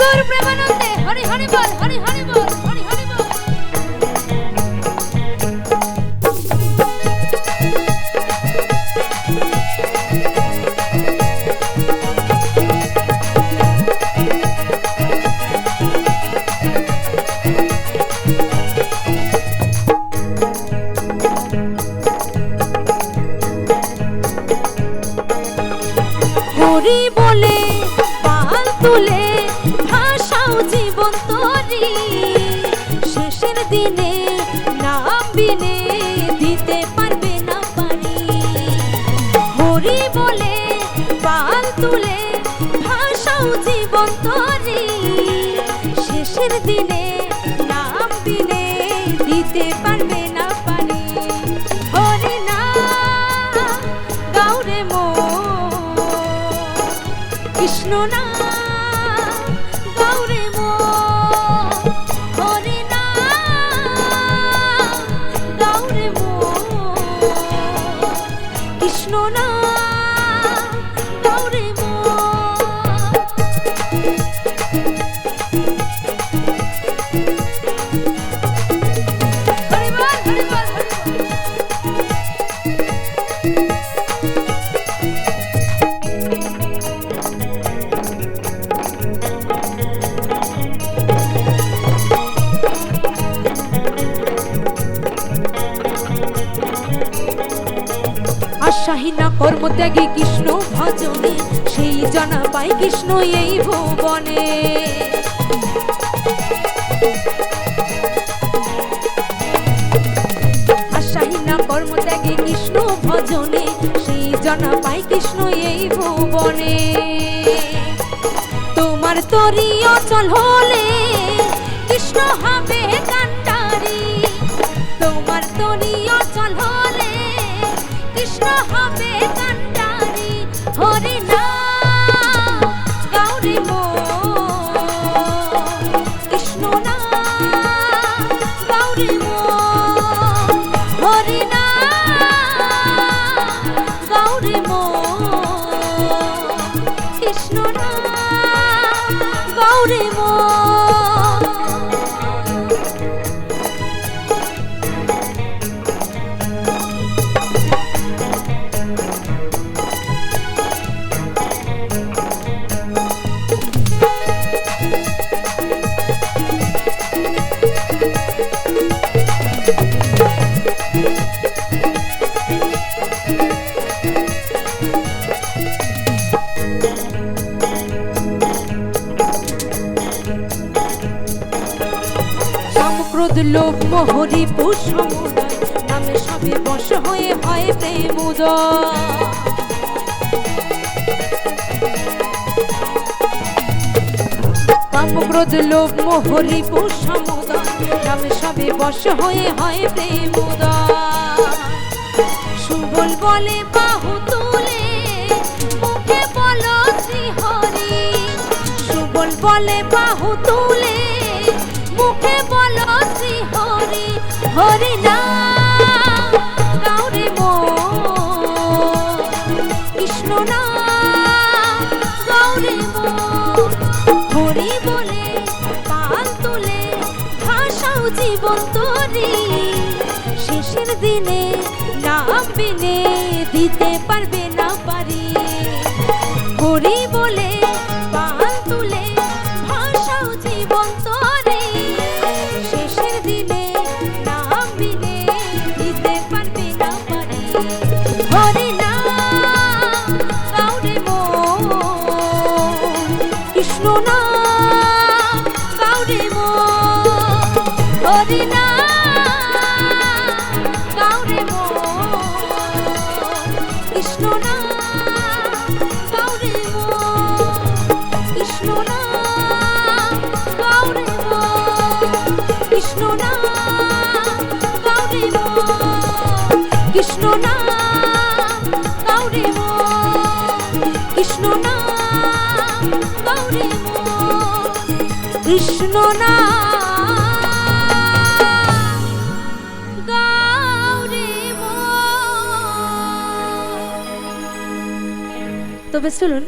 গৌর প্রেমানন্দে হরি হরি বল, হরি হরি বল, হরি হরি বল। হরি বলে পাল তুলে ভাষাও জীবন তরি, শেষের দিনে নাম বিনে দিতে পারবে না পারি। হরি বলে পাল তুলে ভাষাও জীবন তরি, শেষের দিনে নাম বিনে দিতে পারবে না পারি। হরি না গাউরে মো কৃষ্ণ না গৌরে মো, হরি না গৌরে মো কৃষ্ণ না গৌরে মো। হরি বল, হরি বল, হরি বল। আশাহীনা কর্মত্যাগী কৃষ্ণ ভজনে, সেই জানা পাই কৃষ্ণ এই ভুবনে। আশাহীনা কর্মত্যাগী কৃষ্ণ ভজনে, সেই জানা পাই কৃষ্ণ এই ভুবনে। তোমার তরি অচল হলে কৃষ্ণ হবে কান্ডারি, তোমার তরি অচল হলে কৃষ্ণ হবে কান্ডারি। হরি না গৌরে মো কৃষ্ণ না গৌরে মো, হরি না গৌরে মো কৃষ্ণ না গৌরে মো। ক্রোধ লোভ মোহ রিপু সমুদয়, নামে সবে বশ হয়ে হয় প্রেম উদয়। কাম ক্রোধ লোভ মোহ রিপু সমুদয়, নামে সবে বশ হয়ে হয় প্রেম উদয়। সুবল বলে বাহু তুলে মুখে বলো শ্রী হরি, সুবল বলে বাহু তুলে মুখে বলো শ্রী হরি। হরি না গৌরে মো কৃষ্ণ না গৌরে মো, হরি বলে পাল তুলে ভাষাও জীবন তরি, শেষের দিনে নাম বিনে দিতে পারবে না পারি। হরি বলে পাল তুলে ভাষাও জীবন তরি, শেষের দিনে নাম বিনে দিতে পারবে না পারি। হরি না গৌরে মো কৃষ্ণ না গৌরে মো, হরি না গৌরে মো কৃষ্ণ না গৌরে মো, কৃষ্ণ না গৌরে মো, কৃষ্ণ না গৌরে মো, কৃষ্ণ না গৌরে মো, কৃষ্ণ না গৌরে মো, কৃষ্ণ না গৌরে মো। তবে চলুন